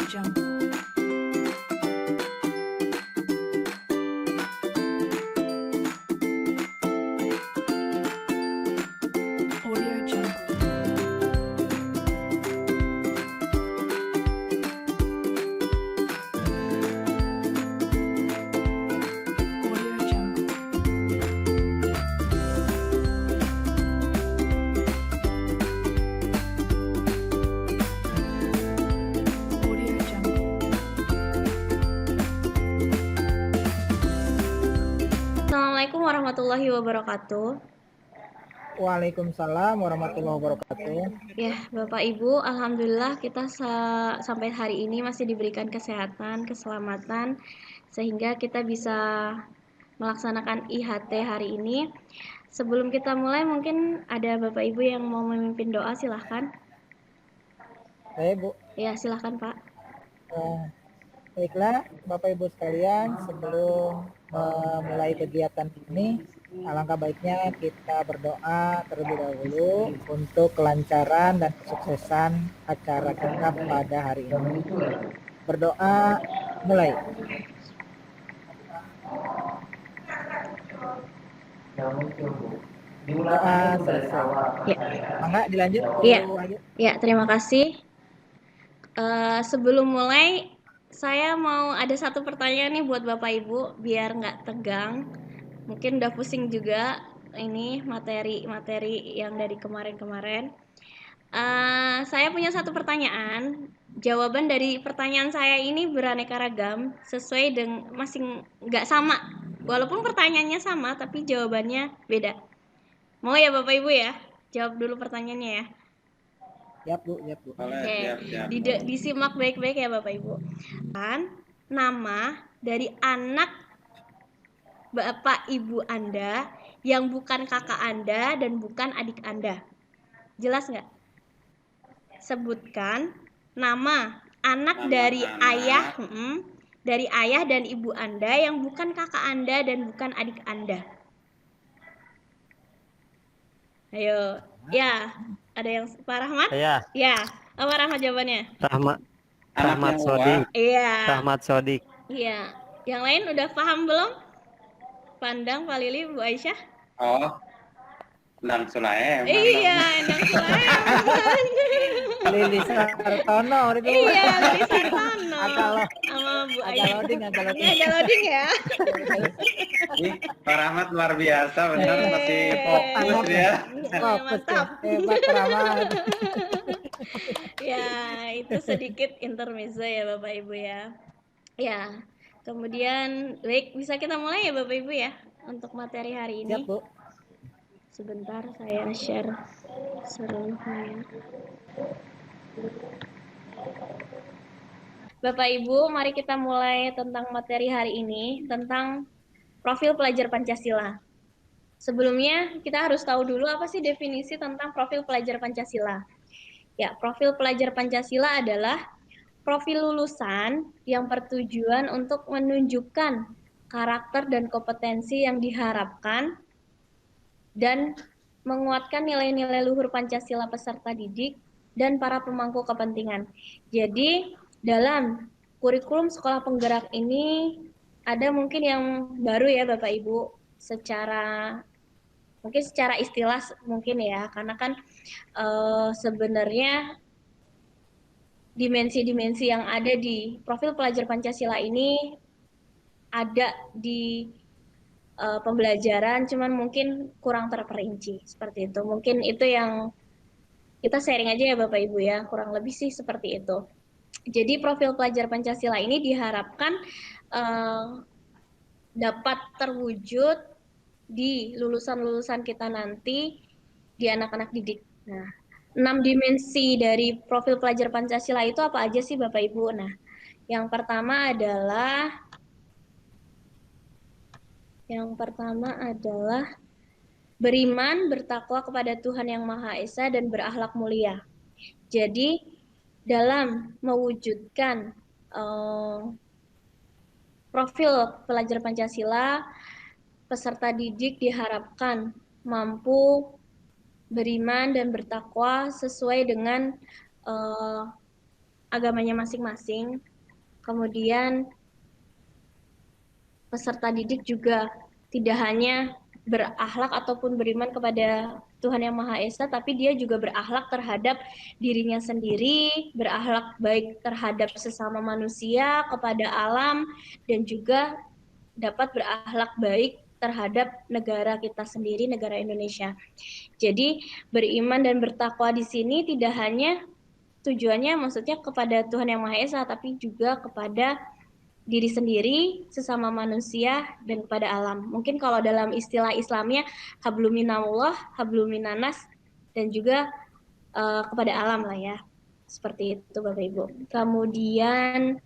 Jungle. Audio Jungle. Audio Jungle. Audio Jungle. Assalamualaikum warahmatullahi wabarakatuh. Waalaikumsalam warahmatullahi wabarakatuh. Ya, Bapak Ibu, alhamdulillah kita sampai hari ini masih diberikan kesehatan, keselamatan sehingga kita bisa melaksanakan IHT hari ini. Sebelum kita mulai, mungkin ada Bapak Ibu yang mau memimpin doa, silahkan. Baik Bu, Ya, silahkan Pak. baiklah Bapak Ibu sekalian, sebelum memulai kegiatan ini, alangkah baiknya kita berdoa terlebih dahulu untuk kelancaran dan kesuksesan acara kita pada hari ini. Berdoa mulai. Doa selesai. Ya. Mangga dilanjut. Iya. Bu Ayu. Ya, terima kasih. Sebelum mulai, saya mau ada satu pertanyaan nih buat Bapak Ibu, biar nggak tegang. Mungkin udah pusing juga ini materi-materi yang dari kemarin-kemarin. Saya punya satu pertanyaan. Jawaban dari pertanyaan saya ini beraneka ragam, sesuai dengan masing nggak sama. Walaupun pertanyaannya sama, tapi jawabannya beda. Mau ya Bapak Ibu ya? Jawab dulu pertanyaannya ya. Siap Bu, siap Bu. Oke, disimak baik-baik ya Bapak Ibu. Kan nama dari anak Bapak Ibu Anda yang bukan kakak Anda dan bukan adik Anda. Jelas nggak? Sebutkan nama anak dari ayah, dari ayah dan ibu Anda yang bukan kakak Anda dan bukan adik Anda. Ayo, ya, ada yang Pak Rahmat? Saya Ya, apa Rahmat jawabannya? Rahmat Sodik. Iya. Rahmat Sodik. Iya. Yang lain udah paham belum? Pandang Pak Lili, Bu Aisyah? Oh, Endang Sulaem. Iya, Endang Sulaem. Lili Sartono itu. Iya, Lili Sartono. Agak Sama Bu agak Aisyah. loading. Ini ada loading ya. Ih, Pak Rahmat luar biasa, benar masih fokus ya. Mantap. Hebat Rahmat. Ya, itu sedikit intermezzo ya Bapak Ibu ya. Ya, kemudian baik, bisa kita mulai ya Bapak Ibu ya untuk materi hari ini. Siap Bu. Sebentar saya share seluruhnya. Bapak Ibu, mari kita mulai tentang materi hari ini, tentang profil pelajar Pancasila. Sebelumnya kita harus tahu dulu apa sih definisi tentang profil pelajar Pancasila. Ya, profil pelajar Pancasila adalah profil lulusan yang bertujuan untuk menunjukkan karakter dan kompetensi yang diharapkan dan menguatkan nilai-nilai luhur Pancasila peserta didik dan para pemangku kepentingan. Jadi, dalam kurikulum sekolah penggerak ini ada mungkin yang baru ya Bapak Ibu, mungkin secara istilah mungkin ya, karena kan sebenarnya dimensi-dimensi yang ada di profil pelajar Pancasila ini ada di pembelajaran, cuman mungkin kurang terperinci seperti itu. Mungkin itu yang kita sharing aja ya Bapak Ibu ya, kurang lebih sih seperti itu. Jadi profil pelajar Pancasila ini diharapkan dapat terwujud di lulusan-lulusan kita nanti, di anak-anak didik. Nah, 6 dimensi dari profil pelajar Pancasila itu apa aja sih Bapak Ibu? Nah, yang pertama adalah beriman, bertakwa kepada Tuhan Yang Maha Esa dan berakhlak mulia. Jadi, dalam mewujudkan profil pelajar Pancasila, peserta didik diharapkan mampu beriman dan bertakwa sesuai dengan agamanya masing-masing. Kemudian peserta didik juga tidak hanya berakhlak ataupun beriman kepada Tuhan Yang Maha Esa, tapi dia juga berakhlak terhadap dirinya sendiri, berakhlak baik terhadap sesama manusia, kepada alam, dan juga dapat berakhlak baik terhadap negara kita sendiri, negara Indonesia. Jadi beriman dan bertakwa di sini tidak hanya tujuannya maksudnya kepada Tuhan Yang Maha Esa, tapi juga kepada diri sendiri, sesama manusia, dan kepada alam. Mungkin kalau dalam istilah Islamnya, habluminallah, habluminanas, dan juga kepada alam lah ya. Seperti itu Bapak Ibu. Kemudian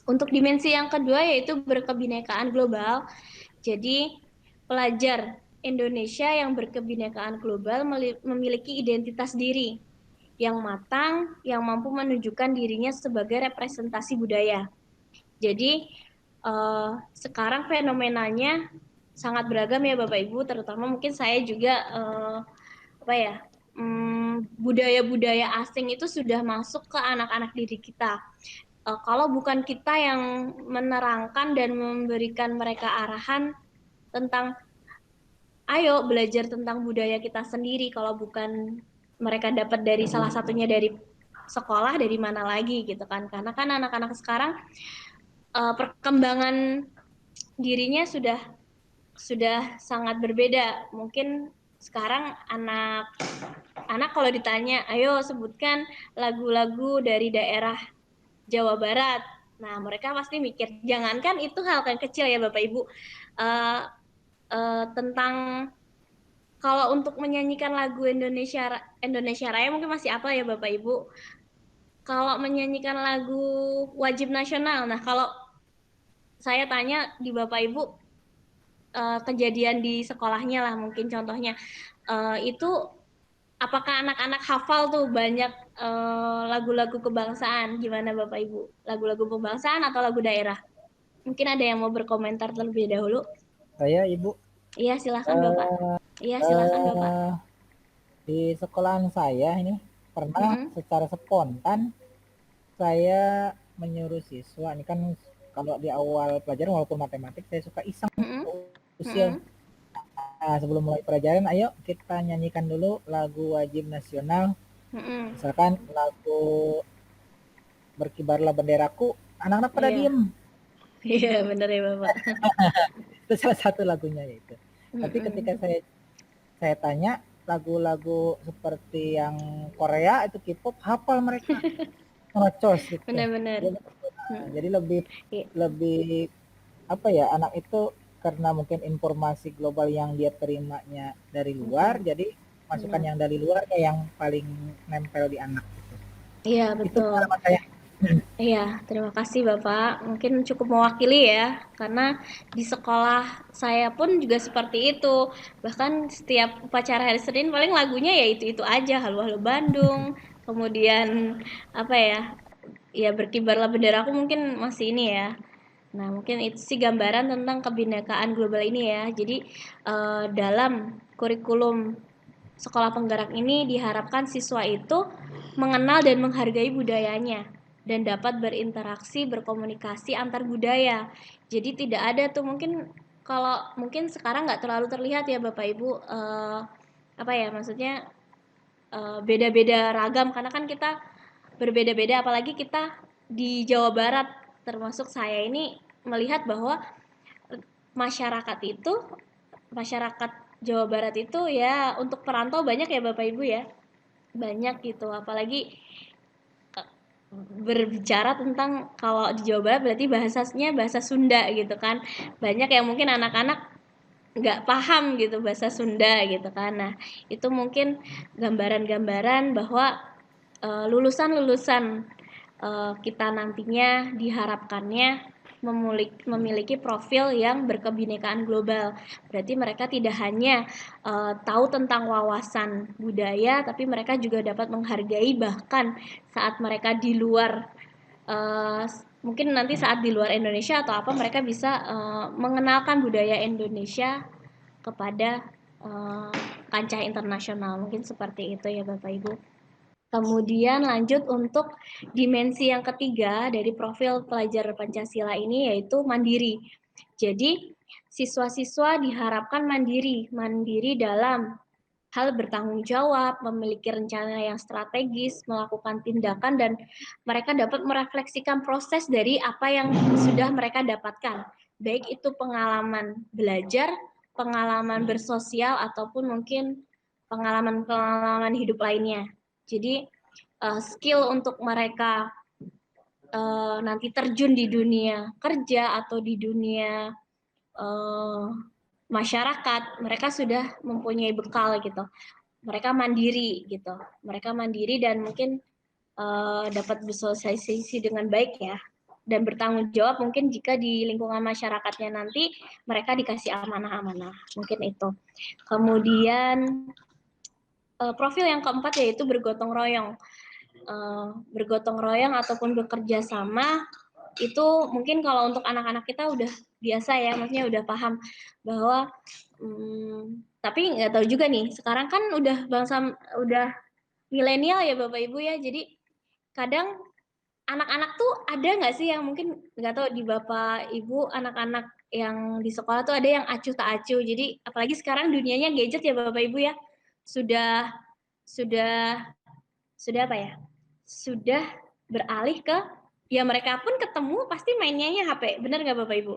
untuk dimensi yang kedua yaitu berkebinekaan global. Jadi pelajar Indonesia yang berkebinekaan global memiliki identitas diri yang matang, yang mampu menunjukkan dirinya sebagai representasi budaya. Jadi sekarang fenomenanya sangat beragam ya Bapak Ibu, terutama mungkin saya juga budaya-budaya asing itu sudah masuk ke anak-anak didik kita. Kalau bukan kita yang menerangkan dan memberikan mereka arahan tentang ayo belajar tentang budaya kita sendiri, kalau bukan mereka dapat dari salah satunya dari sekolah, dari mana lagi gitu kan. Karena kan anak-anak sekarang perkembangan dirinya sudah sangat berbeda. Mungkin sekarang anak kalau ditanya, ayo sebutkan lagu-lagu dari daerah Jawa Barat. Nah, mereka pasti mikir, jangankan itu hal yang kecil ya Bapak Ibu, tentang kalau untuk menyanyikan lagu Indonesia Raya mungkin masih apa ya Bapak Ibu. Kalau menyanyikan lagu wajib nasional, nah kalau saya tanya di Bapak Ibu, kejadian di sekolahnya lah mungkin contohnya, itu apakah anak-anak hafal tuh banyak lagu-lagu kebangsaan? Gimana Bapak Ibu? Lagu-lagu kebangsaan atau lagu daerah? Mungkin ada yang mau berkomentar terlebih dahulu? Saya Ibu. Iya silakan Bapak. Iya silakan Bapak. Di sekolahan saya ini pernah secara spontan saya menyuruh siswa, ini kan kalau di awal pelajaran walaupun matematik saya suka iseng usil. Nah, sebelum mulai pelajaran, ayo kita nyanyikan dulu lagu wajib nasional. Misalkan lagu Berkibarlah Benderaku, anak-anak pada diem. Iya, benar ya Bapak. Itu salah satu lagunya itu. Tapi ketika saya tanya lagu-lagu seperti yang Korea itu K-pop, hafal mereka. Ngecos gitu. Benar-benar. Jadi lebih apa ya, anak itu karena mungkin informasi global yang dia terimanya dari luar, jadi masukan yang dari luar yang paling nempel di anak gitu. Iya, betul. Iya, terima kasih Bapak. Mungkin cukup mewakili ya, karena di sekolah saya pun juga seperti itu. Bahkan setiap upacara hari Senin paling lagunya ya itu-itu aja, Halo Halo Bandung. Kemudian apa ya? Ya Berkibarlah Benderaku mungkin masih ini ya. Nah, mungkin itu sih gambaran tentang kebinekaan global ini ya. Jadi dalam kurikulum sekolah penggerak ini diharapkan siswa itu mengenal dan menghargai budayanya dan dapat berinteraksi, berkomunikasi antar budaya. Jadi tidak ada tuh mungkin kalau mungkin sekarang nggak terlalu terlihat ya Bapak Ibu apa ya maksudnya beda-beda ragam karena kan kita berbeda-beda apalagi kita di Jawa Barat termasuk saya ini melihat bahwa masyarakat Jawa Barat itu ya untuk perantau banyak ya Bapak Ibu ya. Banyak gitu apalagi berbicara tentang kalau di Jawa Barat berarti bahasanya bahasa Sunda gitu kan. Banyak yang mungkin anak-anak nggak paham gitu bahasa Sunda gitu kan. Nah, itu mungkin gambaran-gambaran bahwa lulusan-lulusan kita nantinya diharapkannya memiliki profil yang berkebinekaan global. Berarti mereka tidak hanya tahu tentang wawasan budaya, tapi mereka juga dapat menghargai bahkan saat mereka di luar mungkin nanti saat di luar Indonesia atau apa mereka bisa mengenalkan budaya Indonesia kepada kancah internasional. Mungkin seperti itu ya Bapak Ibu. Kemudian lanjut untuk dimensi yang ketiga dari profil pelajar Pancasila ini yaitu mandiri. Jadi siswa-siswa diharapkan mandiri dalam hal bertanggung jawab, memiliki rencana yang strategis, melakukan tindakan, dan mereka dapat merefleksikan proses dari apa yang sudah mereka dapatkan. Baik itu pengalaman belajar, pengalaman bersosial, ataupun mungkin pengalaman-pengalaman hidup lainnya. Jadi skill untuk mereka nanti terjun di dunia kerja atau di dunia masyarakat, mereka sudah mempunyai bekal gitu. Mereka mandiri gitu. Mereka mandiri dan mungkin dapat bersosialisasi dengan baik ya. Dan bertanggung jawab mungkin jika di lingkungan masyarakatnya nanti mereka dikasih amanah-amanah. Mungkin itu. Kemudian profil yang keempat yaitu bergotong royong. Bergotong royong ataupun bekerja sama itu mungkin kalau untuk anak-anak kita udah biasa ya, maksudnya udah paham bahwa tapi nggak tahu juga nih, sekarang kan udah milenial ya Bapak Ibu ya, jadi kadang anak-anak tuh ada nggak sih yang mungkin nggak tahu di Bapak Ibu anak-anak yang di sekolah tuh ada yang acuh tak acuh, jadi apalagi sekarang dunianya gadget ya Bapak Ibu ya, sudah apa ya? Sudah beralih ke ya mereka pun ketemu pasti mainnya HP, benar nggak Bapak Ibu?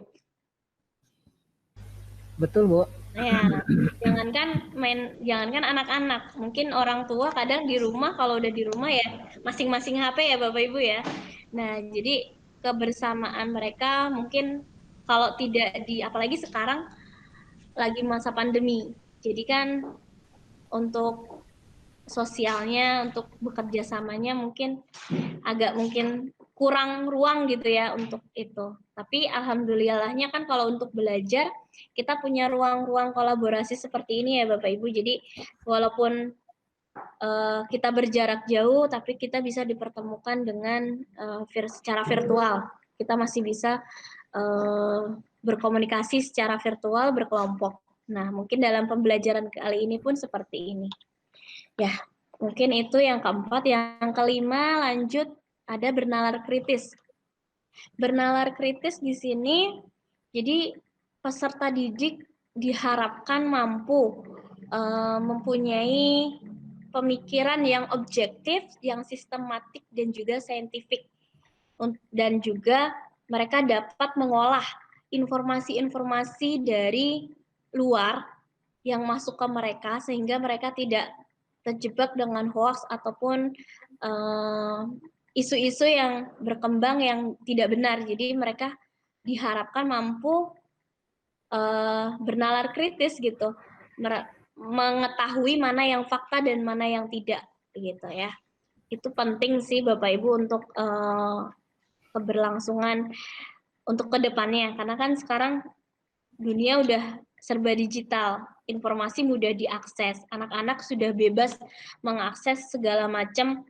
Betul, Bu. Ya, jangankan anak-anak, mungkin orang tua kadang di rumah kalau udah di rumah ya masing-masing HP ya Bapak Ibu ya. Nah, jadi kebersamaan mereka mungkin kalau tidak apalagi sekarang lagi masa pandemi. Jadi kan untuk sosialnya, untuk bekerja samanya mungkin kurang ruang gitu ya untuk itu. Tapi alhamdulillahnya kan kalau untuk belajar kita punya ruang-ruang kolaborasi seperti ini ya Bapak Ibu. Jadi walaupun kita berjarak jauh tapi kita bisa dipertemukan dengan secara virtual. Kita masih bisa berkomunikasi secara virtual berkelompok. Nah, mungkin dalam pembelajaran kali ini pun seperti ini. Ya, mungkin itu yang keempat. Yang kelima lanjut ada bernalar kritis. Bernalar kritis di sini, jadi peserta didik diharapkan mampu mempunyai pemikiran yang objektif, yang sistematik dan juga saintifik. Dan juga mereka dapat mengolah informasi-informasi dari luar yang masuk ke mereka sehingga mereka tidak terjebak dengan hoax ataupun isu-isu yang berkembang yang tidak benar. Jadi mereka diharapkan mampu bernalar kritis gitu, mengetahui mana yang fakta dan mana yang tidak gitu ya. Itu penting sih Bapak Ibu untuk keberlangsungan untuk kedepannya, karena kan sekarang dunia udah serba digital, informasi mudah diakses, anak-anak sudah bebas mengakses segala macam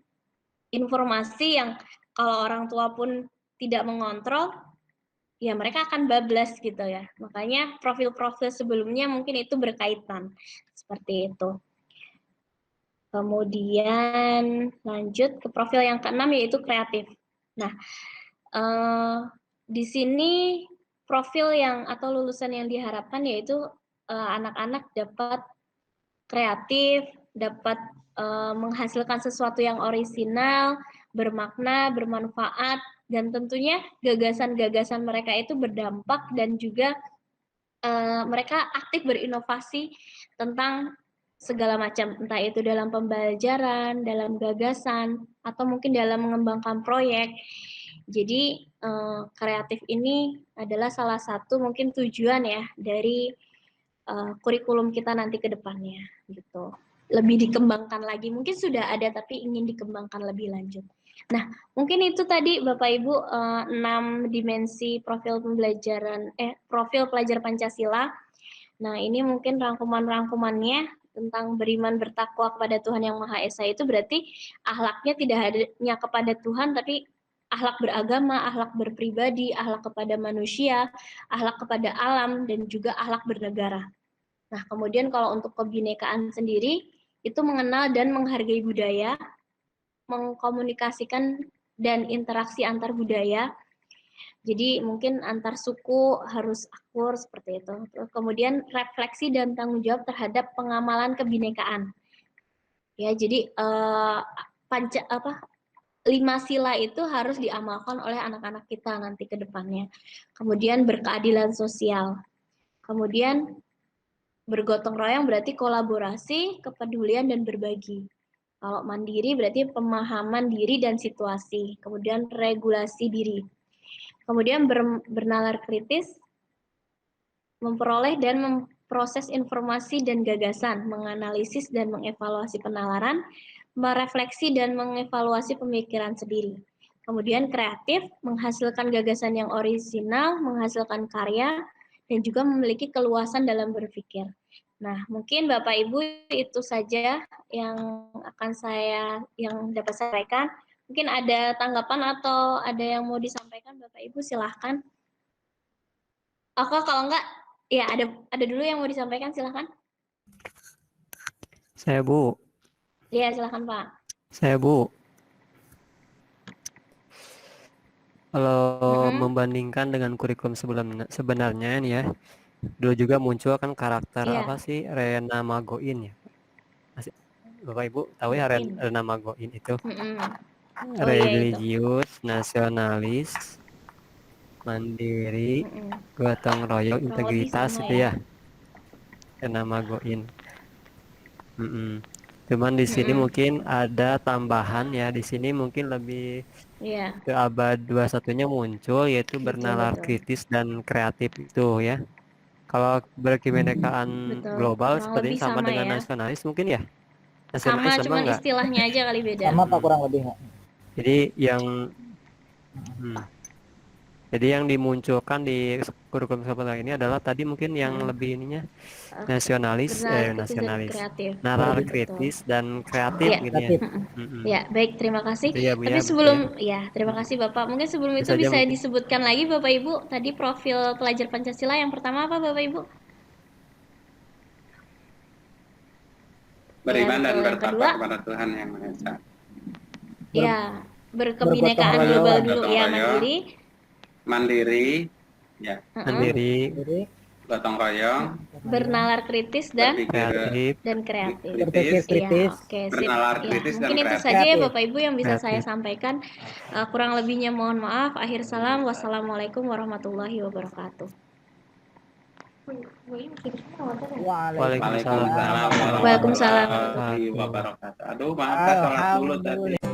informasi yang kalau orang tua pun tidak mengontrol, ya mereka akan bablas gitu ya. Makanya profil-profil sebelumnya mungkin itu berkaitan, seperti itu. Kemudian lanjut ke profil yang keenam yaitu kreatif. Nah, di sini profil yang atau lulusan yang diharapkan yaitu anak-anak dapat kreatif, dapat menghasilkan sesuatu yang orisinal, bermakna, bermanfaat, dan tentunya gagasan-gagasan mereka itu berdampak dan juga mereka aktif berinovasi tentang segala macam, entah itu dalam pembelajaran, dalam gagasan, atau mungkin dalam mengembangkan proyek. Jadi kreatif ini adalah salah satu mungkin tujuan ya dari kurikulum kita nanti ke depannya gitu. Lebih dikembangkan lagi, mungkin sudah ada tapi ingin dikembangkan lebih lanjut. Nah, mungkin itu tadi Bapak Ibu 6 dimensi profil profil pelajar Pancasila. Nah, ini mungkin rangkuman-rangkumannya tentang beriman bertakwa kepada Tuhan Yang Maha Esa itu berarti akhlaknya tidak hanya kepada Tuhan tapi akhlak beragama, akhlak berpribadi, akhlak kepada manusia, akhlak kepada alam dan juga akhlak bernegara. Nah, kemudian kalau untuk kebinekaan sendiri itu mengenal dan menghargai budaya, mengkomunikasikan dan interaksi antar budaya. Jadi mungkin antar suku harus akur seperti itu. Terus kemudian refleksi dan tanggung jawab terhadap pengamalan kebinekaan. Ya, jadi 5 sila itu harus diamalkan oleh anak-anak kita nanti ke depannya. Kemudian berkeadilan sosial. Kemudian bergotong royong berarti kolaborasi, kepedulian, dan berbagi. Kalau mandiri berarti pemahaman diri dan situasi. Kemudian regulasi diri. Kemudian bernalar kritis, memperoleh dan memproses informasi dan gagasan, menganalisis dan mengevaluasi penalaran, merefleksi dan mengevaluasi pemikiran sendiri. Kemudian kreatif, menghasilkan gagasan yang orisinal, menghasilkan karya, dan juga memiliki keluasan dalam berpikir. Nah, mungkin Bapak Ibu itu saja yang dapat saya sampaikan. Mungkin ada tanggapan atau ada yang mau disampaikan Bapak Ibu, silahkan. Oke, kalau enggak, ya ada dulu yang mau disampaikan, silahkan. Saya Bu. Iya, silahkan Pak. Saya Bu. Kalau membandingkan dengan kurikulum sebenarnya ini ya, dulu juga muncul kan karakter Iya. apa sih Rena Magoin ya. Bapak Ibu tahu ya Rena Magoin itu? Religius, nasionalis, mandiri, gotong royong, integritas itu ya. Rena Magoin. Cuman di sini mungkin ada tambahan ya. Di sini mungkin lebih ke abad 21-nya muncul yaitu bernalar kritis dan kreatif itu ya. Kalau berkebinekaan global seperti sama dengan ya. nasionalis mungkin ya. Sama, cuman istilahnya aja kali beda. Sama Pak, kurang lebih. Jadi yang dimunculkan di kurikulum seperti ini adalah tadi mungkin yang lebih ininya nasionalis, nalar kritis dan kreatif ya. gitu ya. Ya, baik, terima kasih. Ya, Bu, tapi ya, sebelum terima kasih Bapak. Mungkin sebelum itu bisa disebutkan lagi Bapak Ibu tadi profil pelajar Pancasila yang pertama apa Bapak Ibu? Beriman dan bertakwa kepada Tuhan Yang Maha Esa. Ya, berkebinekaan global dulu ya, mandiri, ya. Mandiri, gotong royong, bernalar kritis dan kreatif. Berpikir kritis. Ya, oke, sip. Bernalar kritis dan mungkin itu kreatif. saja ya Bapak Ibu yang bisa saya sampaikan. Kurang lebihnya mohon maaf. Akhir salam. Wassalamualaikum warahmatullahi wabarakatuh. Waalaikumsalam warahmatullahi wabarakatuh. Aduh, maaf, sholat dulu tadi.